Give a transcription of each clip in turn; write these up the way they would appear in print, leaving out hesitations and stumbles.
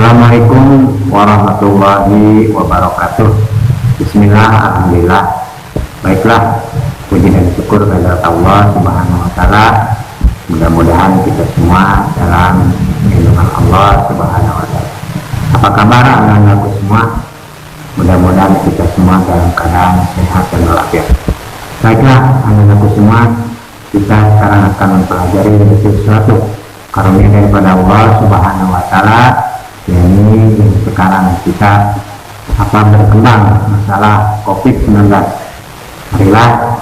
Assalamualaikum warahmatullahi wabarakatuh. Bismillah, alhamdulillah. Baiklah, puji dan syukur kehadirat Allah Subhanahu wa taala. Mudah-mudahan kita semua dalam lindungan Allah Subhanahu wa taala. Apa kabar anak-anakku semua? Mudah-mudahan kita semua dalam keadaan sehat dan walafiat. Baiklah, anak-anakku semua, kita sekarang akan mempelajari sesuatu karunia daripada Allah Subhanahu wa taala. Ini sekarang kita berkembang masalah COVID-19. Marilah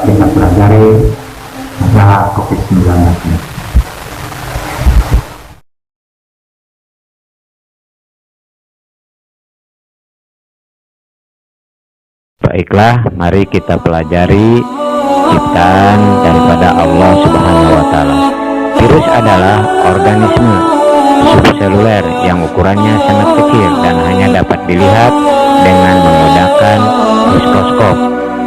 kita pelajari masalah COVID-19 ini. Baiklah, mari kita pelajari ciptaan daripada Allah Subhanahu wa taala. Virus adalah organisme subseluler yang ukurannya sangat kecil dan hanya dapat dilihat dengan menggunakan mikroskop.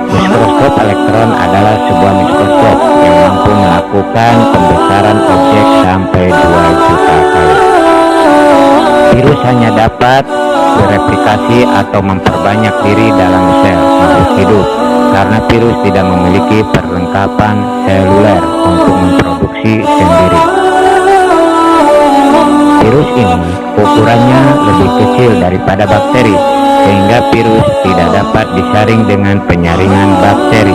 Mikroskop elektron adalah sebuah mikroskop yang mampu melakukan pembesaran objek sampai 2 juta kali. Virus hanya dapat bereplikasi atau memperbanyak diri dalam sel makhluk hidup karena virus tidak memiliki perlengkapan seluler untuk memproduksi sendiri. Virus ini ukurannya lebih kecil daripada bakteri, sehingga virus tidak dapat disaring dengan penyaringan bakteri.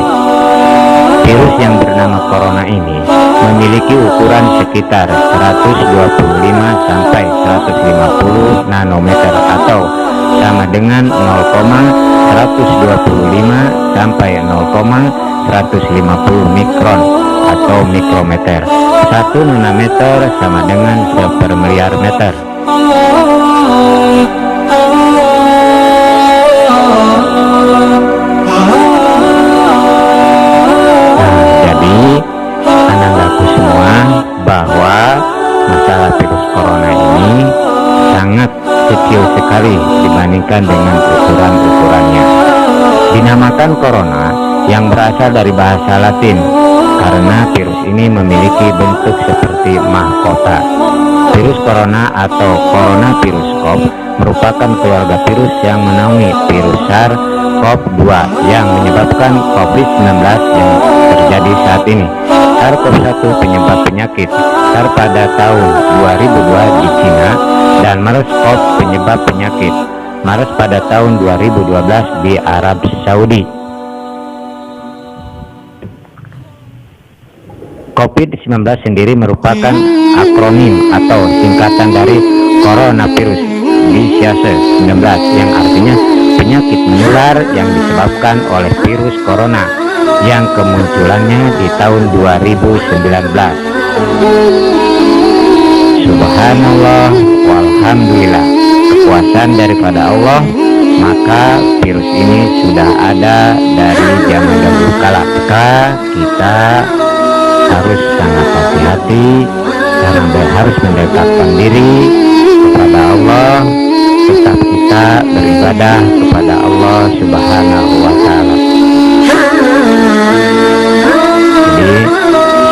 Virus yang bernama corona ini memiliki ukuran sekitar 125 sampai 150 nanometer atau sama dengan 0,125 sampai 0,150 mikron atau mikrometer. 1 nanometer sama dengan 1/1000 meter. Jadi anak-anakku semua, bahwa masalah virus corona ini sangat kecil sekali dibandingkan dengan ukuran-ukurannya. Dinamakan corona yang berasal dari bahasa Latin karena virus ini memiliki bentuk seperti mahkota. Virus corona atau coronavirus CoV merupakan keluarga virus yang menaungi virus SARS-CoV-2 yang menyebabkan COVID-19 yang terjadi saat ini. SARS-CoV-1 penyebab penyakit SARS pada tahun 2002 di Cina dan MERS-CoV penyebab penyakit MERS pada tahun 2012 di Arab Saudi. COVID-19 sendiri merupakan akronim atau singkatan dari coronavirus disease 19 yang artinya penyakit menular yang disebabkan oleh virus corona yang kemunculannya di tahun 2019. Subhanallah walhamdulillah, kepuasan daripada Allah, maka virus ini sudah ada dari zaman dahulu kala. Maka kita harus sangat hati-hati karena harus mendekatkan diri kepada Allah, tetap kita beribadah kepada Allah Subhanahu wa taala. Jadi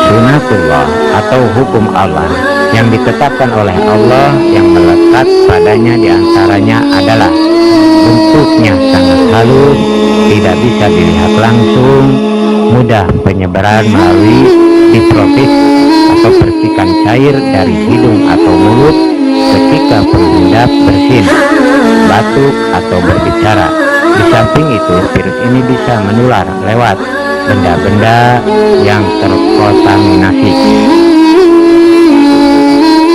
sunatullah atau hukum Allah yang ditetapkan oleh Allah yang melekat padanya diantaranya adalah bentuknya sangat halus, tidak bisa dilihat langsung, mudah penyebaran melalui diprotis atau percikan cair dari hidung atau mulut ketika pengendap bersin, batuk atau berbicara. Di samping itu, virus ini bisa menular lewat benda-benda yang terkontaminasi.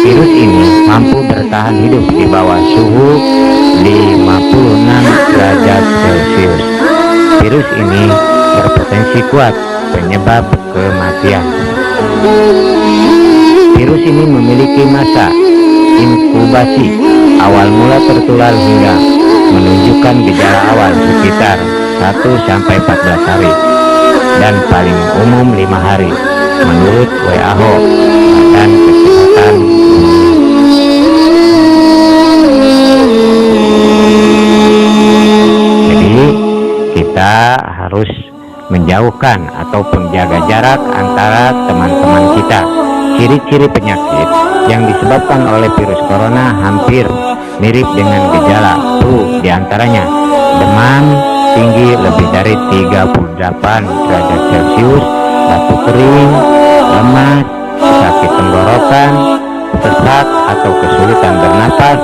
Virus ini mampu bertahan hidup di bawah suhu 56 derajat Celcius. Virus ini berpotensi kuat penyebab kematian. Virus ini memiliki masa inkubasi awal mula tertular hingga menunjukkan gejala awal sekitar 1-14 hari dan paling umum 5 hari menurut WHO dan Kesehatan Dunia. Jadi kita harus menjauhkan ataupun jaga jarak antara teman-teman kita. Ciri-ciri penyakit yang disebabkan oleh virus corona hampir mirip dengan gejala flu, diantaranya demam tinggi lebih dari 38 derajat Celcius, batuk kering, lemas, sakit tenggorokan, sesak atau kesulitan bernapas,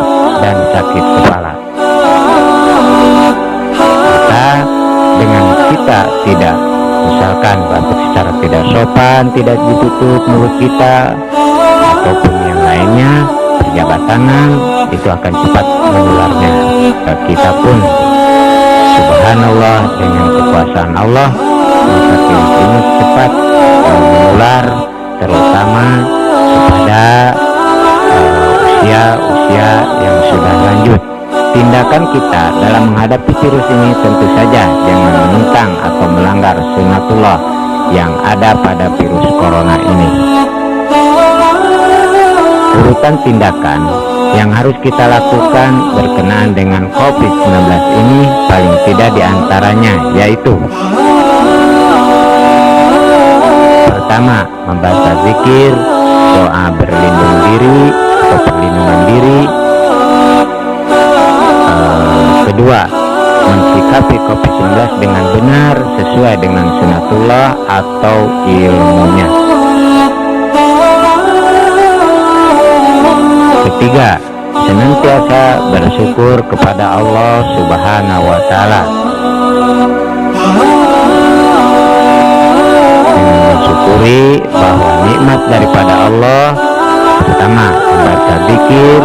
dan sakit kepala. Maka dengan kita tidak, misalkan batuk secara tidak sopan, tidak ditutup mulut kita, ataupun yang lainnya, berjabat tangan, itu akan cepat menularnya ke kita pun. Subhanallah, dengan kekuasaan Allah, maka virus ini cepat menular, terutama kepada usia yang sudah lanjut. Tindakan kita dalam menghadapi virus ini tentu saja jangan menentang atau melanggar sunnatullah yang ada pada virus corona ini. Urutan tindakan yang harus kita lakukan berkenaan dengan COVID-19 ini paling tidak diantaranya yaitu: pertama, membaca zikir, doa berlindung diri atau perlindungan diri. Kedua, mensikapi COVID-19 dengan benar sesuai dengan sunnatullah atau ilmunya. Ketiga, senantiasa bersyukur kepada Allah Subhanahu wa Ta'ala. Dengan mensyukuri bahwa nikmat daripada Allah, pertama, membaca zikir,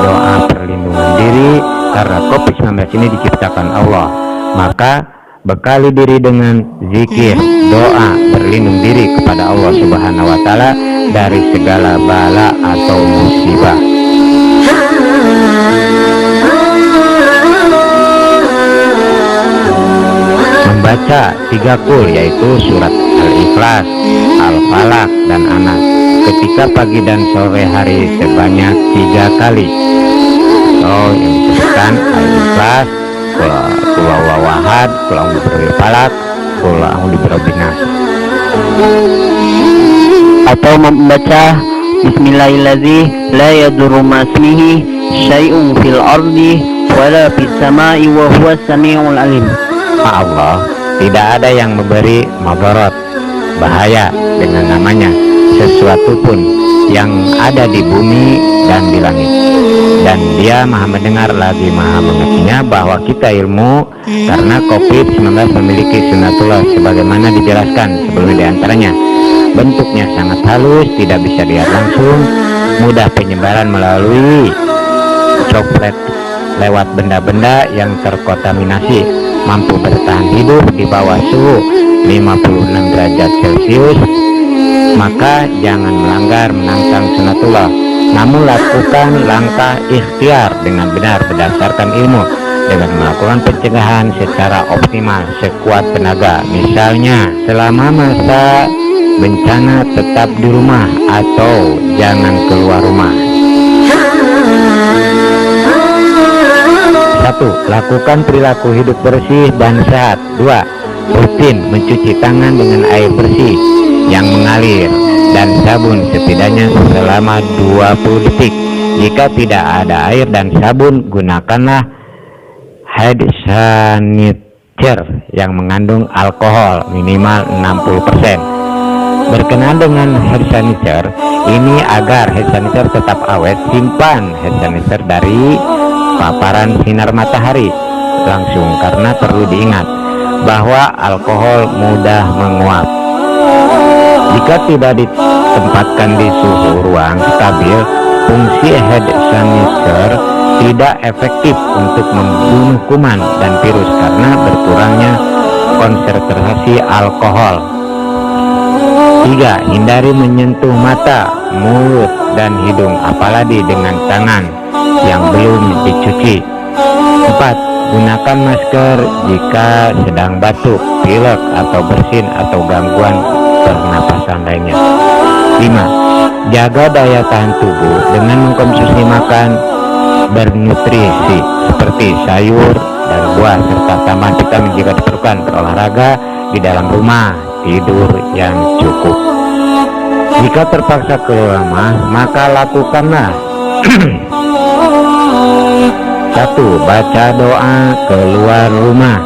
doa perlindungan diri, karena COVID-19 ini diciptakan Allah. Maka bekali diri dengan zikir, doa berlindung diri kepada Allah Subhanahu wa Ta'ala dari segala bala atau musibah. Membaca 3 qul, yaitu surat Al-Ikhlas, Al-Falaq, dan Anas ketika pagi dan sore hari sebanyak 3 kali. Yang disebutkan Al-Ikhlas, Qul huwallahu ahad, Qul a'udzu birabbil falaq, Qul a'udzu birabbin nas. Atau membaca Bismillahirrahmanirrahim, la yadurru ma'asmihi syai'un fil ardi wala fis sama'i wa huwas samiul alim. Allah tidak ada yang memberi madarat, bahaya dengan namanya sesuatu pun yang ada di bumi dan di langit, dan Dia maha mendengar lagi maha mengertinya. Bahwa kita ilmu, karena COVID-19 memiliki sunnatullah sebagaimana dijelaskan sebelumnya, diantaranya bentuknya sangat halus, tidak bisa dilihat langsung, mudah penyebaran melalui droplet lewat benda-benda yang terkontaminasi, mampu bertahan hidup di bawah suhu 56 derajat Celcius. Maka jangan melanggar menantang sunnatullah, namun lakukan langkah ikhtiar dengan benar berdasarkan ilmu, dengan melakukan pencegahan secara optimal sekuat tenaga. Misalnya, selama masa bencana tetap di rumah atau jangan keluar rumah. 1. Lakukan perilaku hidup bersih dan sehat. 2. Rutin mencuci tangan dengan air bersih yang mengalir dan sabun setidaknya selama 20 detik. Jika tidak ada air dan sabun, gunakanlah hand sanitizer yang mengandung alkohol minimal 60%. Berkenaan dengan hand sanitizer ini, agar hand sanitizer tetap awet, simpan hand sanitizer dari paparan sinar matahari langsung, karena perlu diingat bahwa alkohol mudah menguap. Jika tidak ditempatkan di suhu ruang stabil, fungsi hand sanitizer tidak efektif untuk membunuh kuman dan virus karena berkurangnya konsentrasi alkohol. 3. Hindari menyentuh mata, mulut, dan hidung, apalagi dengan tangan yang belum dicuci. 4. Gunakan masker jika sedang batuk, pilek, atau bersin atau gangguan pernapasan lainnya. 5. Jaga daya tahan tubuh dengan mengkonsumsi makan bernutrisi seperti sayur dan buah, serta tambahan vitamin jika diperlukan. Berolahraga di dalam rumah, tidur yang cukup. Jika terpaksa keluar rumah, maka lakukanlah 1. Baca doa keluar rumah.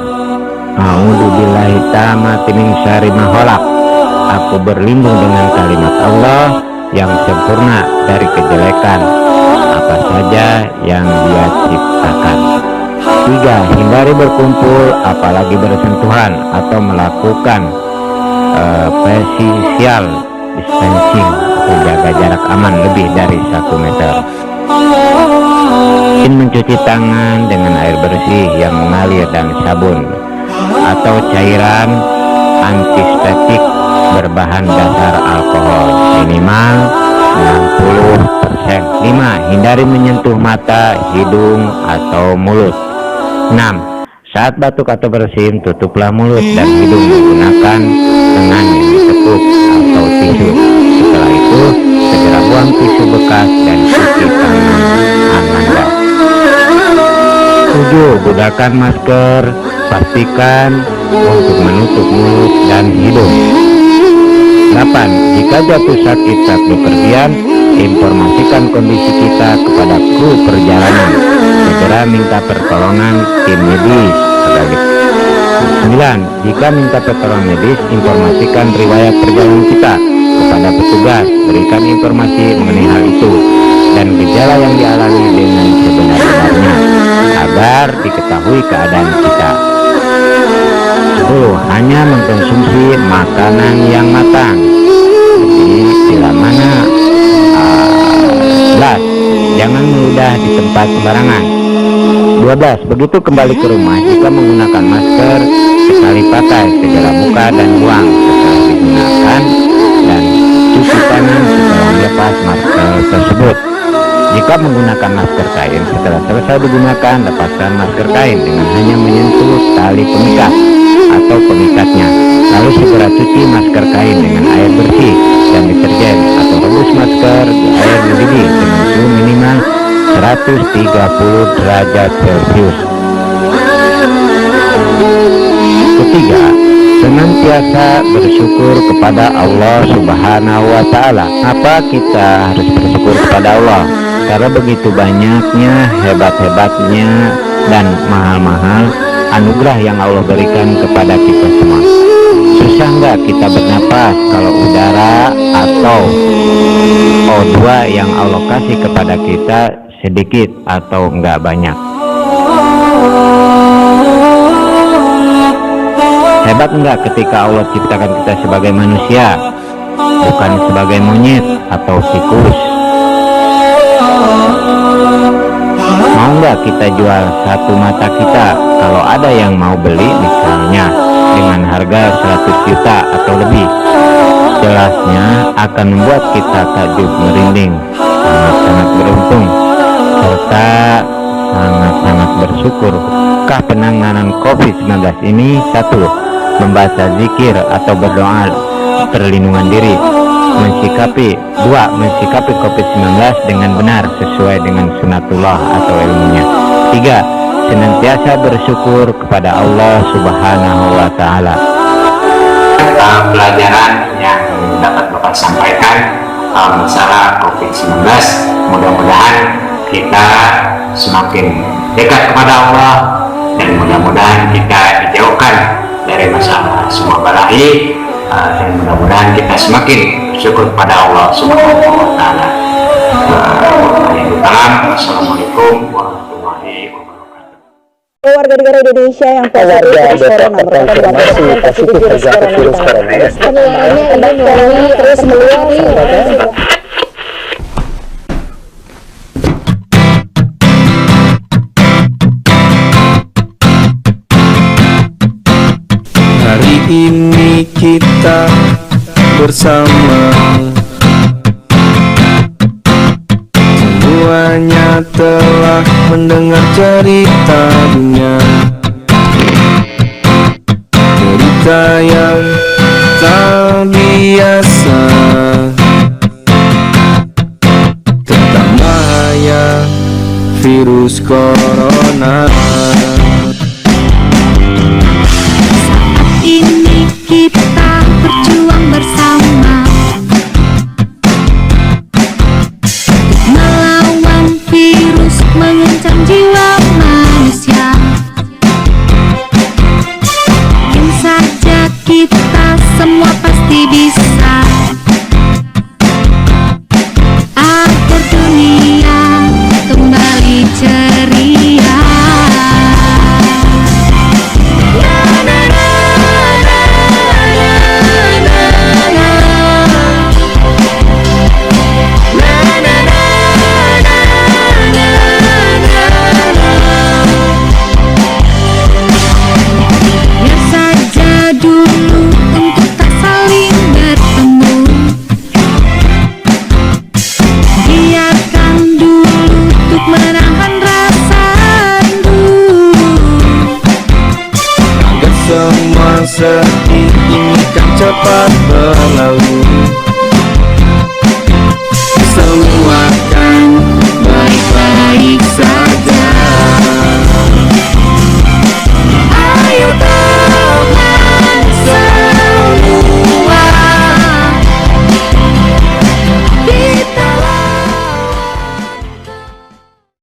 A'udzubillahi ta'amati min syarri ma khalaq. Aku berlindung dengan kalimat Allah yang sempurna dari kejelekan apa saja yang Dia ciptakan. 3. Hindari berkumpul, apalagi bersentuhan atau melakukan physical distancing atau jaga jarak aman lebih dari 1 meter. Mencuci tangan dengan air bersih yang mengalir dan sabun atau cairan antiseptik berbahan dasar alkohol minimal 60%. 5. Hindari menyentuh mata, hidung, atau mulut. 6. Saat batuk atau bersin, tutuplah mulut dan hidung menggunakan tangan yang ditekuk atau tisu. Setelah itu, segera buang tisu bekas dan cuci tangan Anda. 7. Gunakan masker, pastikan untuk menutup mulut dan hidung. 8. Jika jatuh sakit saat bepergian, informasikan kondisi kita kepada kru perjalanan. Segera minta pertolongan tim medis. 9. Jika minta pertolongan medis, informasikan riwayat perjalanan kita kepada petugas. Berikan informasi mengenai hal itu dan gejala yang dialami dengan sebenar-benarnya agar diketahui keadaan kita. 10. Hanya mengkonsumsi makanan yang matang. Jadi bila mana 11. Jangan meludah di tempat sembarangan. 12. Begitu kembali ke rumah, jika menggunakan masker sekali pakai, segera buka dan buang setelah digunakan dan cuci tangan setelah melepas masker tersebut. Jika menggunakan masker kain, setelah selesai digunakan, lepaskan masker kain dengan hanya menyentuh tali pengikat atau pengikatnya. Lalu segera cuci masker kain dengan air bersih dan deterjen atau rebus masker di air mendidih dengan suhu minimal 130 derajat Celcius. Ketiga, senantiasa bersyukur kepada Allah Subhanahu wa Ta'ala. Apa kita harus bersyukur kepada Allah? Karena begitu banyaknya, hebat-hebatnya, dan mahal-mahal anugerah yang Allah berikan kepada kita semua. Susah nggak kita bernapas kalau udara atau O2 yang Allah kasih kepada kita sedikit atau nggak banyak? Hebat nggak ketika Allah ciptakan kita sebagai manusia, bukan sebagai monyet atau tikus? Mau nggak kita jual satu mata kita kalau ada yang mau beli, misalnya dengan harga 100 juta atau lebih? Jelasnya akan membuat kita takjub merinding, sangat-sangat beruntung serta sangat-sangat bersyukur. Penanganan COVID-19 ini: 1. Membaca zikir atau berdoa perlindungan diri. 2. Mensikapi COVID-19 dengan benar sesuai dengan sunatullah atau ilmunya. 3. Senantiasa bersyukur kepada Allah Subhanahu wa Ta'ala. Pelajaran yang dapat Bapak sampaikan masalah COVID-19, mudah-mudahan kita semakin dekat kepada Allah dan mudah-mudahan kita dijauhkan dari masalah semua balahi, dan mudah-mudahan kita semakin bersyukur kepada Allah Subhanahu wa Ta'ala. Assalamualaikum warahmatullahi wabarakatuh. Warga negara Indonesia yang positif virus corona terkonfirmasi positif terjangkit virus corona. Penularannya kembali terus meluas. Hari ini kita bersama, semuanya telah mendengar cerita dunia, cerita yang tak biasa tentang bahaya virus corona. Ini kita berjuang bersama seingkan cepat berlalu.